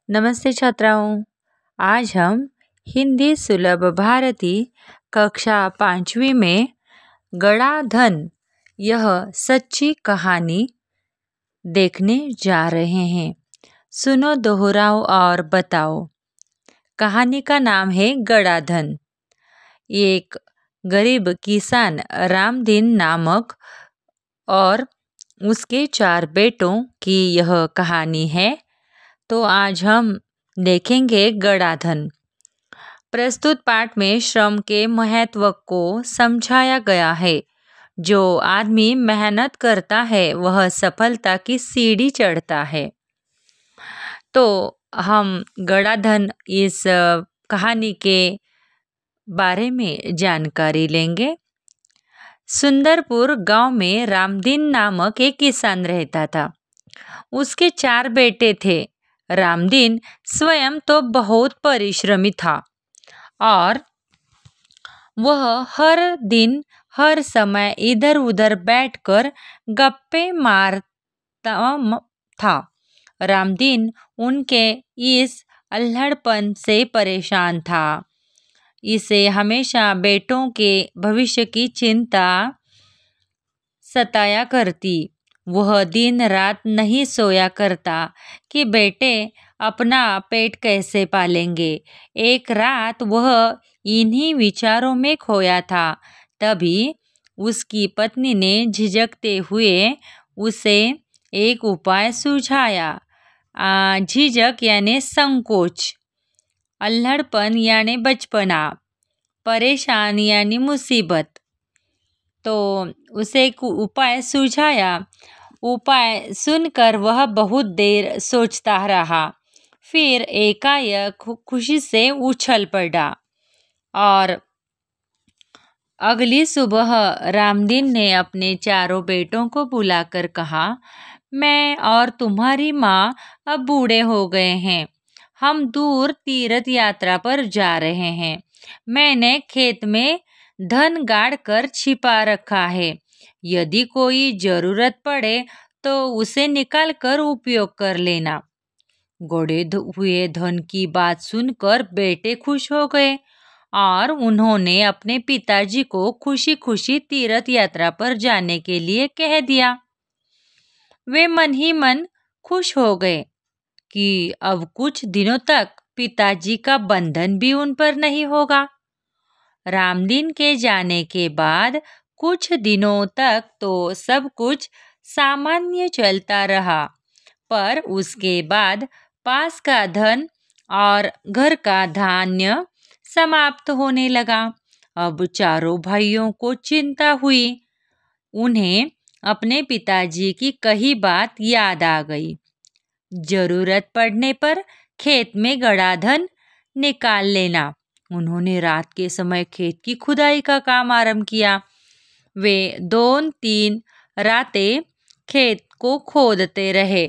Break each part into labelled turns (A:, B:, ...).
A: नमस्ते छात्राओं। आज हम हिंदी सुलभ भारती कक्षा 5वीं में गड़ा धन यह सच्ची कहानी देखने जा रहे हैं। सुनो, दोहराओ और बताओ। कहानी का नाम है गड़ा धन। एक गरीब किसान रामदीन नामक और उसके 4 बेटों की यह कहानी है। तो आज हम देखेंगे गड़ा धन। प्रस्तुत पाठ में श्रम के महत्व को समझाया गया है। जो आदमी मेहनत करता है वह सफलता की सीढ़ी चढ़ता है। तो हम गड़ा धन इस कहानी के बारे में जानकारी लेंगे। सुंदरपुर गांव में रामदीन नामक एक किसान रहता था। उसके 4 बेटे थे। रामदीन स्वयं तो बहुत परिश्रमी था और वह हर दिन हर समय इधर उधर बैठकर गप्पे मारता था। रामदीन उनके इस अल्हड़पन से परेशान था। इसे हमेशा बेटों के भविष्य की चिंता सताया करती। वह दिन रात नहीं सोया करता कि बेटे अपना पेट कैसे पालेंगे। एक रात वह इन्हीं विचारों में खोया था। तभी उसकी पत्नी ने झिझकते हुए उसे एक उपाय सुझाया। झिझक यानी संकोच, अल्हड़पन यानी बचपना, परेशान यानी मुसीबत। तो उसे एक उपाय सुझाया। उपाय सुनकर वह बहुत देर सोचता रहा। फिर एकाएक खुशी से उछल पड़ा और अगली सुबह रामदीन ने अपने 4 बेटों को बुलाकर कहा, मैं और तुम्हारी माँ अब बूढ़े हो गए हैं। हम दूर तीर्थ यात्रा पर जा रहे हैं। मैंने खेत में धन गाड़ कर छिपा रखा है। यदि कोई जरूरत पड़े तो उसे निकाल कर उपयोग कर लेना। गड़े हुए धन की बात सुनकर बेटे खुश हो गए और उन्होंने अपने पिताजी को खुशी खुशी तीर्थ यात्रा पर जाने के लिए कह दिया। वे मन ही मन खुश हो गए कि अब कुछ दिनों तक पिताजी का बंधन भी उन पर नहीं होगा। रामदीन के जाने के बाद कुछ दिनों तक तो सब कुछ सामान्य चलता रहा, पर उसके बाद पास का धन और घर का धान्य समाप्त होने लगा। अब 4 भाइयों को चिंता हुई। उन्हें अपने पिताजी की कही बात याद आ गई। जरूरत पड़ने पर खेत में गड़ा धन निकाल लेना। उन्होंने रात के समय खेत की खुदाई का काम आरंभ किया। वे 2-3 रातें खेत को खोदते रहे,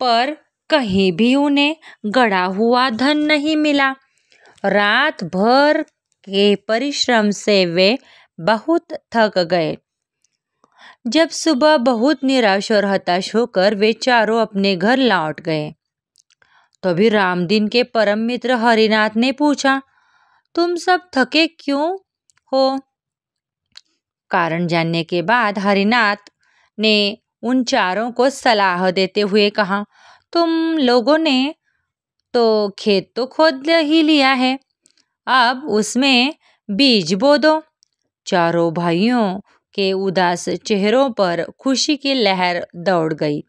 A: पर कहीं भी उन्हें गड़ा हुआ धन नहीं मिला। रात भर के परिश्रम से वे बहुत थक गए। जब सुबह बहुत निराश और हताश होकर वे 4 अपने घर लौट गए, तभी रामदीन के परम मित्र हरिनाथ ने पूछा, तुम सब थके क्यों हो? कारण जानने के बाद हरिनाथ ने उन 4 को सलाह देते हुए कहा, तुम लोगों ने तो खेत तो खोद ही लिया है, अब उसमें बीज बो दो। 4 भाइयों के उदास चेहरों पर खुशी की लहर दौड़ गई।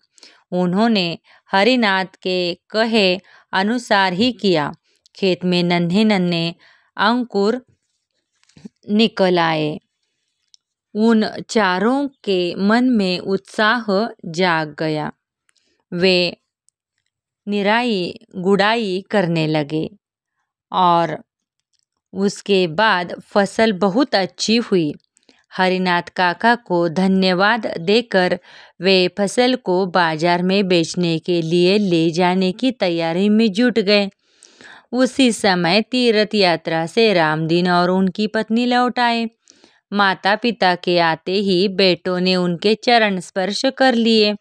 A: उन्होंने हरिनाथ के कहे अनुसार ही किया। खेत में नन्हे नन्हे अंकुर निकल आए। उन 4 के मन में उत्साह जाग गया। वे निराई गुड़ाई करने लगे और उसके बाद फसल बहुत अच्छी हुई। हरिनाथ काका को धन्यवाद देकर वे फसल को बाजार में बेचने के लिए ले जाने की तैयारी में जुट गए। उसी समय तीर्थ यात्रा से रामदीन और उनकी पत्नी लौट आए। माता पिता के आते ही बेटों ने उनके चरण स्पर्श कर लिए।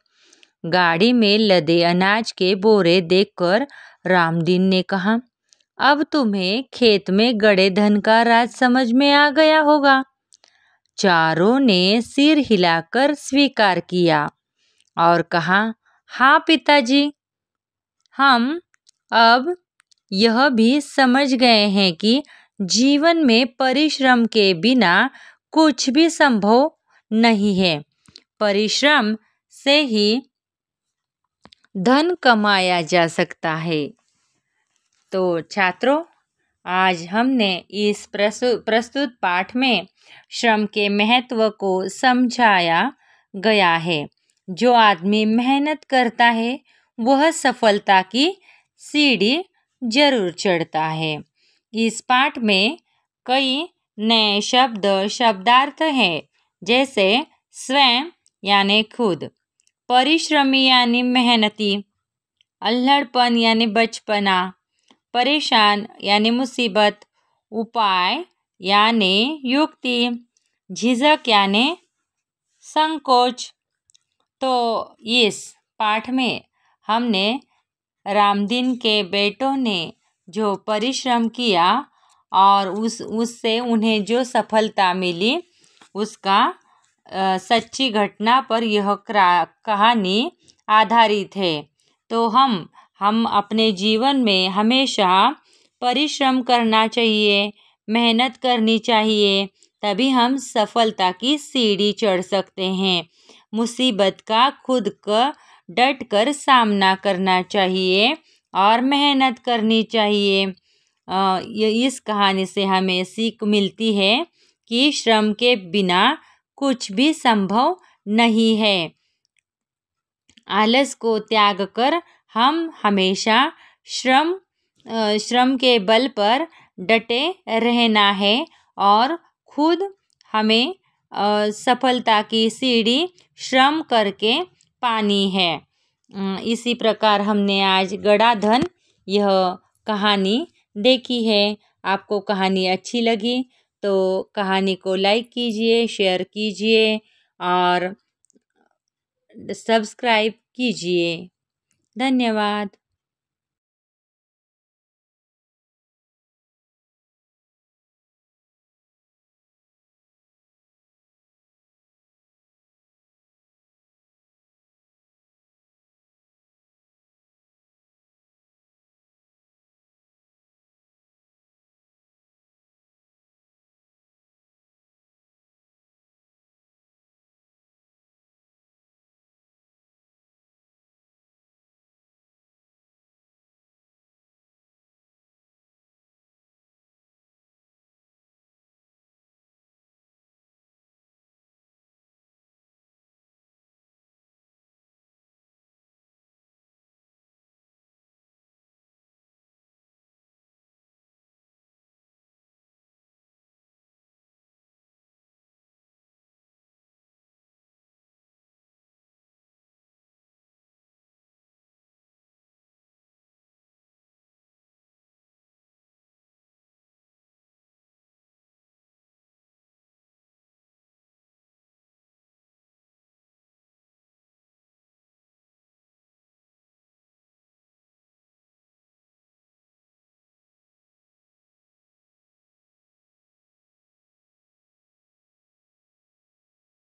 A: गाड़ी में लदे अनाज के बोरे देखकर रामदीन ने कहा, अब तुम्हें खेत में गड़े धन का राज समझ में आ गया होगा। चारों ने सिर हिलाकर स्वीकार किया और कहा, हाँ पिताजी, हम अब यह भी समझ गए हैं कि जीवन में परिश्रम के बिना कुछ भी संभव नहीं है। परिश्रम से ही धन कमाया जा सकता है। तो छात्रों, आज हमने इस प्रस्तुत पाठ में श्रम के महत्व को समझाया गया है। जो आदमी मेहनत करता है वह सफलता की सीढ़ी जरूर चढ़ता है। इस पाठ में कई नए शब्दार्थ हैं, जैसे स्वयं यानी खुद, परिश्रमी यानी मेहनती, अल्हड़पन यानी बचपना, परेशान यानी मुसीबत, उपाय यानी युक्ति, झिझक यानी संकोच। तो इस पाठ में हमने रामदीन के बेटों ने जो परिश्रम किया और उससे उन्हें जो सफलता मिली, उसका सच्ची घटना पर यह कहानी आधारित है। तो हम अपने जीवन में हमेशा परिश्रम करना चाहिए, मेहनत करनी चाहिए, तभी हम सफलता की सीढ़ी चढ़ सकते हैं। मुसीबत का खुद का डट कर सामना करना चाहिए और मेहनत करनी चाहिए। इस कहानी से हमें सीख मिलती है कि श्रम के बिना कुछ भी संभव नहीं है। आलस को त्याग कर हम हमेशा श्रम के बल पर डटे रहना है और खुद हमें सफलता की सीढ़ी श्रम करके पानी है। इसी प्रकार हमने आज गड़ा धन यह कहानी देखी है। आपको कहानी अच्छी लगी तो कहानी को लाइक कीजिए, शेयर कीजिए और सब्सक्राइब कीजिए। धन्यवाद।